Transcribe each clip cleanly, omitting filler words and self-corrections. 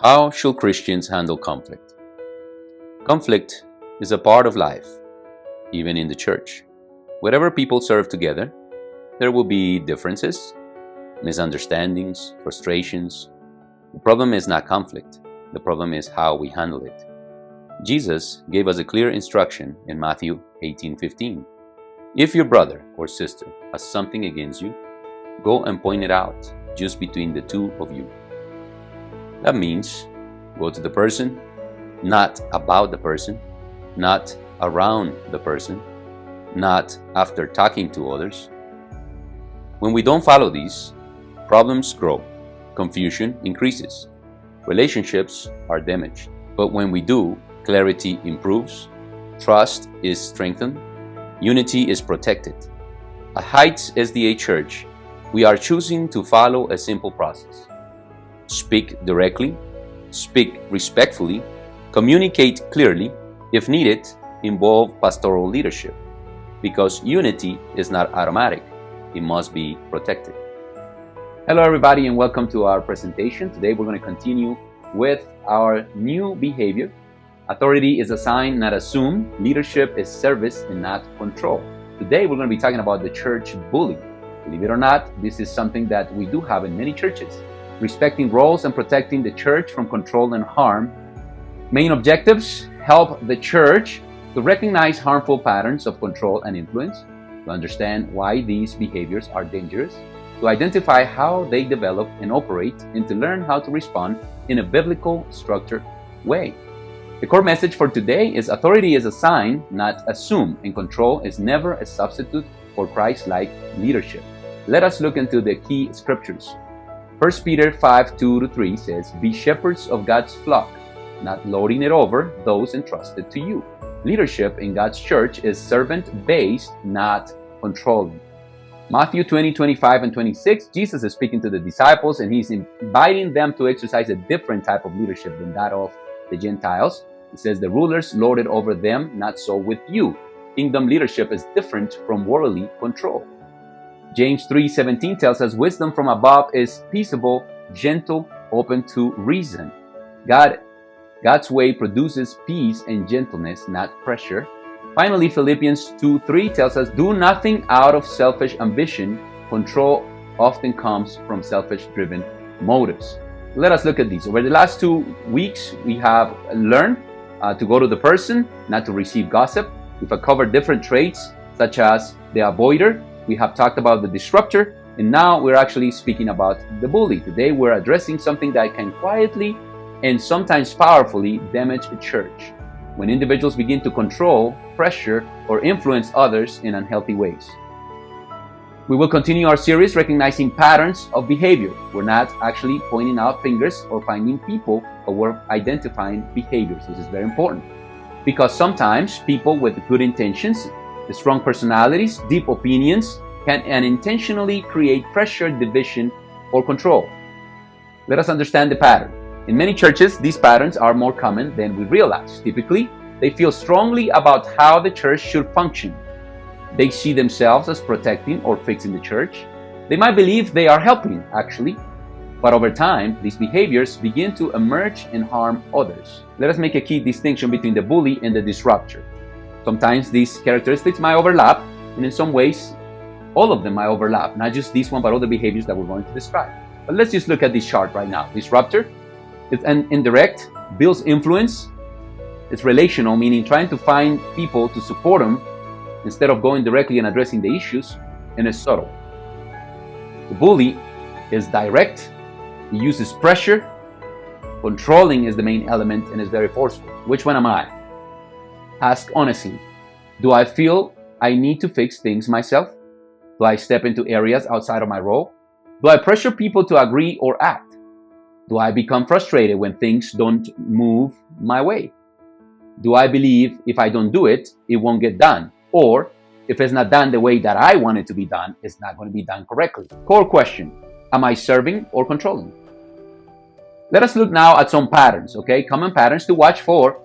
How should Christians handle conflict? Conflict is a part of life, even in the church. Wherever people serve together, there will be differences, misunderstandings, frustrations. The problem is not conflict. The problem is how we handle it. Jesus gave us a clear instruction in Matthew 18:15. If your brother or sister has something against you, go and point it out just between the two of you. That means go to the person, not about the person, not around the person, not after talking to others. When we don't follow these, problems grow, confusion increases, relationships are damaged. But when we do, clarity improves, trust is strengthened, unity is protected. At Heights SDA Church, we are choosing to follow a simple process. Speak directly, speak respectfully, communicate clearly, if needed, involve pastoral leadership. Because unity is not automatic, it must be protected. Hello everybody and welcome to our presentation. Today we're going to continue with our new behavior. Authority is assigned, not assumed. Leadership is service and not control. Today we're going to be talking about the church bully. Believe it or not, this is something that we do have in many churches. Respecting roles and protecting the church from control and harm. Main objectives: help the church to recognize harmful patterns of control and influence, to understand why these behaviors are dangerous, to identify how they develop and operate, and to learn how to respond in a biblical structured way. The core message for today is authority is assigned, not assumed, and control is never a substitute for Christ-like leadership. Let us look into the key scriptures. 1 Peter 5:2-3 says, "Be shepherds of God's flock, not lording it over those entrusted to you." Leadership in God's church is servant-based, not controlling. Matthew 20:25 and 26, Jesus is speaking to the disciples and he's inviting them to exercise a different type of leadership than that of the Gentiles. He says, "The rulers lord it over them, not so with you." Kingdom leadership is different from worldly control. James 3:17 tells us, "Wisdom from above is peaceable, gentle, open to reason." God's way produces peace and gentleness, not pressure. Finally, Philippians 2:3 tells us, "Do nothing out of selfish ambition. Control often comes from selfish-driven motives." Let us look at these. Over the last 2 weeks, we have learned to go to the person, not to receive gossip. We've covered different traits, such as the avoider. We have talked about the disruptor, and now we're actually speaking about the bully. Today, we're addressing something that can quietly and sometimes powerfully damage a church when individuals begin to control, pressure, or influence others in unhealthy ways. We will continue our series recognizing patterns of behavior. We're not actually pointing out fingers or finding people, but we're identifying behaviors. This is very important because sometimes people with good intentions, the strong personalities, deep opinions can unintentionally create pressure, division, or control. Let us understand the pattern. In many churches, these patterns are more common than we realize. Typically, they feel strongly about how the church should function. They see themselves as protecting or fixing the church. They might believe they are helping, actually. But over time, these behaviors begin to emerge and harm others. Let us make a key distinction between the bully and the disruptor. Sometimes these characteristics might overlap, and in some ways, all of them might overlap. Not just this one, but all the behaviors that we're going to describe. But let's just look at this chart right now. Disruptor is an indirect, builds influence. It's relational, meaning trying to find people to support them instead of going directly and addressing the issues, and is subtle. The bully is direct. He uses pressure. Controlling is the main element and is very forceful. Which one am I? Ask honestly, do I feel I need to fix things myself? Do I step into areas outside of my role? Do I pressure people to agree or act? Do I become frustrated when things don't move my way? Do I believe if I don't do it, it won't get done? Or if it's not done the way that I want it to be done, it's not going to be done correctly? Core question, am I serving or controlling? Let us look now at some patterns, okay? Common patterns to watch for.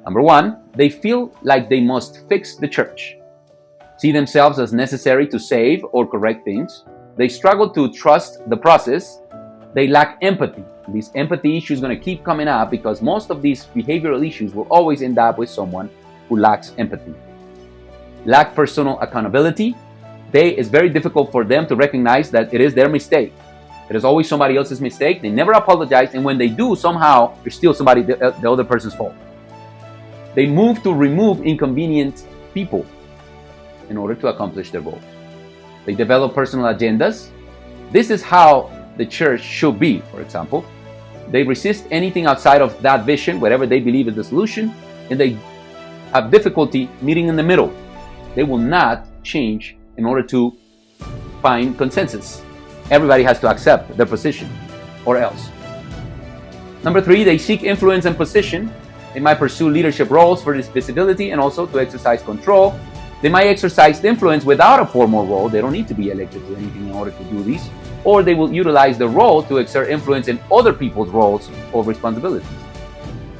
Number one, they feel like they must fix the church. See themselves as necessary to save or correct things. They struggle to trust the process. They lack empathy. This empathy issue is going to keep coming up because most of these behavioral issues will always end up with someone who lacks empathy. Lack personal accountability. It's very difficult for them to recognize that it is their mistake. It is always somebody else's mistake. They never apologize, and when they do, somehow it's still the other person's fault. They move to remove inconvenient people in order to accomplish their goals. They develop personal agendas. This is how the church should be, for example. They resist anything outside of that vision, whatever they believe is the solution, and they have difficulty meeting in the middle. They will not change in order to find consensus. Everybody has to accept their position, or else. Number 3, they seek influence and position. They might pursue leadership roles for this visibility and also to exercise control. They might exercise influence without a formal role. They don't need to be elected to anything in order to do this. Or they will utilize the role to exert influence in other people's roles or responsibilities.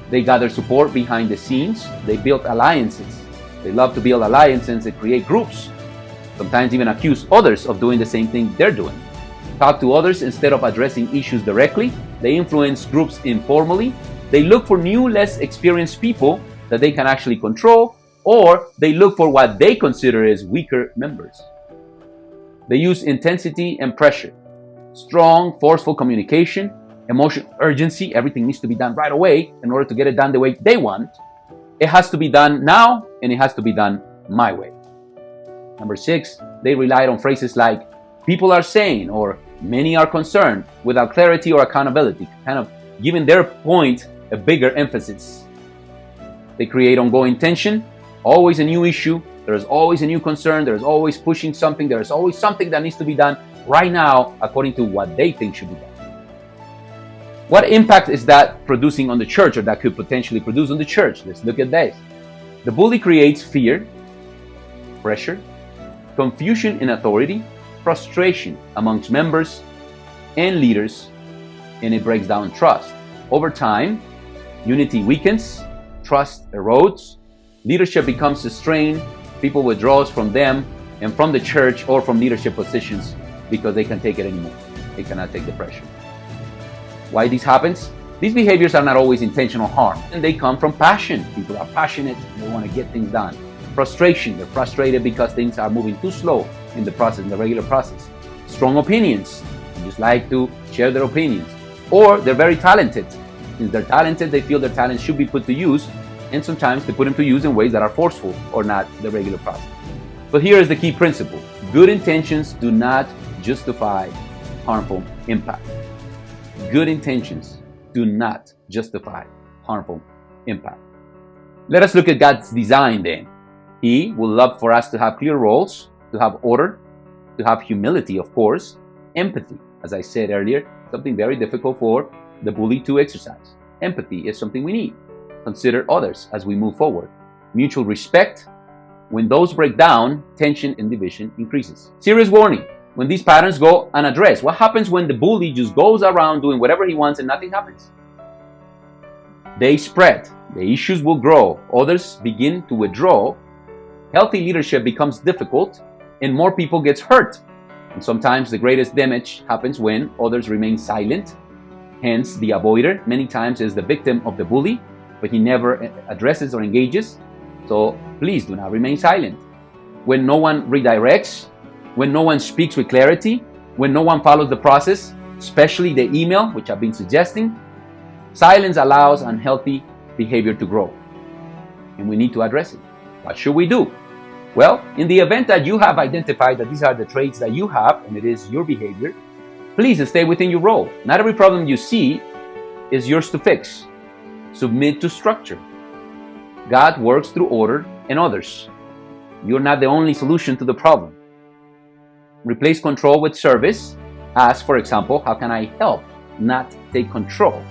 They gather support behind the scenes. They build alliances. They love to build alliances and create groups. Sometimes even accuse others of doing the same thing they're doing. Talk to others instead of addressing issues directly. They influence groups informally. They look for new, less experienced people that they can actually control, or they look for what they consider as weaker members. They use intensity and pressure. Strong, forceful communication, emotional urgency. Everything needs to be done right away in order to get it done the way they want. It has to be done now, and it has to be done my way. Number 6, they relied on phrases like, people are saying, or many are concerned, without clarity or accountability, kind of giving their point a bigger emphasis. They create ongoing tension, always a new issue, there's always a new concern, there's always pushing something, there's always something that needs to be done right now according to what they think should be done. What impact is that producing on the church, or that could potentially produce on the church? Let's look at this. The bully creates fear, pressure, confusion in authority, frustration amongst members and leaders, and it breaks down trust. Over time, unity weakens, trust erodes, leadership becomes strained, people withdraws from them and from the church or from leadership positions because they can't take it anymore. They cannot take the pressure. Why this happens? These behaviors are not always intentional harm, and they come from passion. People are passionate, they want to get things done. Frustration, they're frustrated because things are moving too slow in the process, in the regular process. Strong opinions, they just like to share their opinions. Or they're very talented. Since they're talented, they feel their talents should be put to use, and sometimes they put them to use in ways that are forceful or not the regular process. But here is the key principle. Good intentions do not justify harmful impact. Good intentions do not justify harmful impact. Let us look at God's design then. He would love for us to have clear roles, to have order, to have humility, of course, empathy, as I said earlier, something very difficult for the bully to exercise. Empathy is something we need. Consider others as we move forward. Mutual respect. When those break down, tension and division increases. Serious warning. When these patterns go unaddressed, what happens when the bully just goes around doing whatever he wants and nothing happens? They spread. The issues will grow. Others begin to withdraw. Healthy leadership becomes difficult and more people gets hurt. And sometimes the greatest damage happens when others remain silent. Hence, the avoider many times is the victim of the bully, but he never addresses or engages. So please do not remain silent. When no one redirects, when no one speaks with clarity, when no one follows the process, especially the email, which I've been suggesting, silence allows unhealthy behavior to grow. And we need to address it. What should we do? Well, in the event that you have identified that these are the traits that you have and it is your behavior, please stay within your role. Not every problem you see is yours to fix. Submit to structure. God works through order and others. You're not the only solution to the problem. Replace control with service. Ask, for example, how can I help, not take control?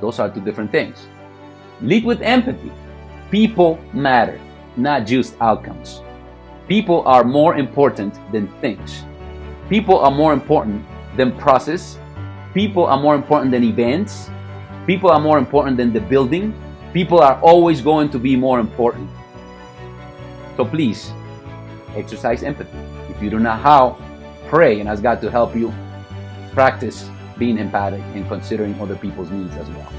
Those are two different things. Lead with empathy. People matter, not just outcomes. People are more important than things. People are more important than process. People are more important than events. People are more important than the building. People are always going to be more important. So please, exercise empathy. If you don't know how, pray and ask God to help you practice being empathic and considering other people's needs as well.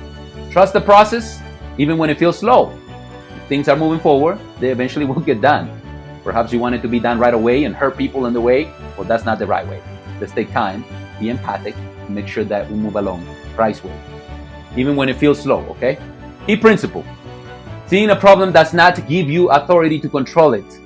Trust the process, even when it feels slow. If things are moving forward, they eventually will get done. Perhaps you want it to be done right away and hurt people in the way. Well, that's not the right way. Let's take time, be empathic, and make sure that we move along Christ's way, even when it feels slow, okay? Key principle. Seeing a problem does not give you authority to control it.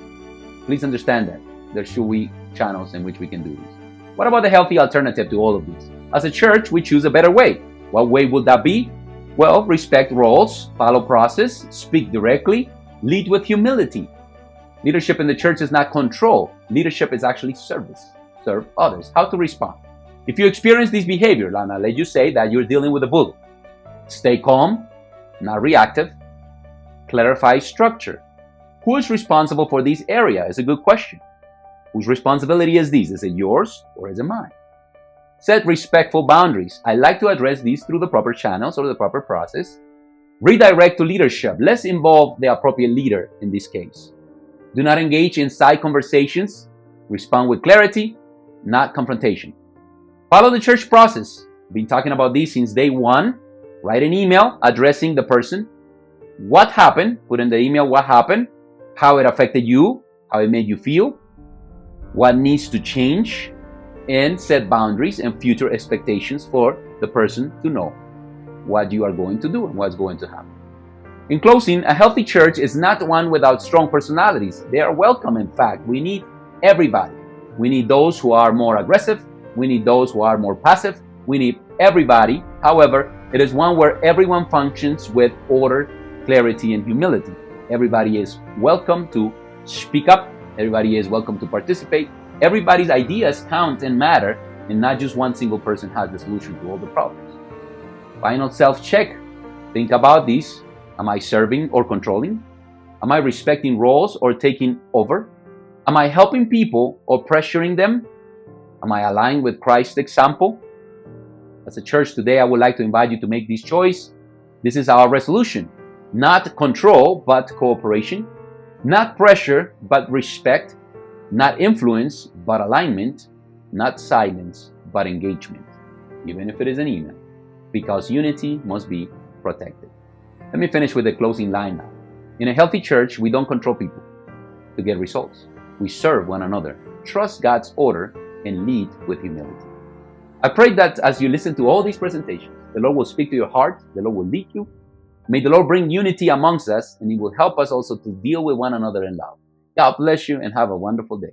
Please understand that. There should be channels in which we can do this. What about the healthy alternative to all of these? As a church, we choose a better way. What way would that be? Well, respect roles, follow process, speak directly, lead with humility. Leadership in the church is not control. Leadership is actually service. Serve others. How to respond? If you experience this behavior, Lana, let you say that you're dealing with a bully. Stay calm, not reactive. Clarify structure. Who is responsible for this area is a good question. Whose responsibility is this? Is it yours or is it mine? Set respectful boundaries. I like to address these through the proper channels or the proper process. Redirect to leadership. Let's involve the appropriate leader in this case. Do not engage in side conversations. Respond with clarity, not confrontation. Follow the church process. I've been talking about this since day one. Write an email addressing the person. What happened? Put in the email what happened, how it affected you, how it made you feel, what needs to change, and set boundaries and future expectations for the person to know what you are going to do and what's going to happen. In closing, a healthy church is not one without strong personalities. They are welcome, in fact. We need everybody. We need those who are more aggressive. We need those who are more passive. We need everybody. However, it is one where everyone functions with order, clarity, and humility. Everybody is welcome to speak up. Everybody is welcome to participate. Everybody's ideas count and matter, and not just one single person has the solution to all the problems. Final self-check. Think about these. Am I serving or controlling? Am I respecting roles or taking over? Am I helping people or pressuring them? Am I aligned with Christ's example? As a church today, I would like to invite you to make this choice. This is our resolution. Not control, but cooperation. Not pressure, but respect. Not influence, but alignment. Not silence, but engagement. Even if it is an email. Because unity must be protected. Let me finish with a closing line now. In a healthy church, we don't control people to get results. We serve one another, trust God's order, and lead with humility. I pray that as you listen to all these presentations, the Lord will speak to your heart, the Lord will lead you. May the Lord bring unity amongst us, and He will help us also to deal with one another in love. God bless you and have a wonderful day.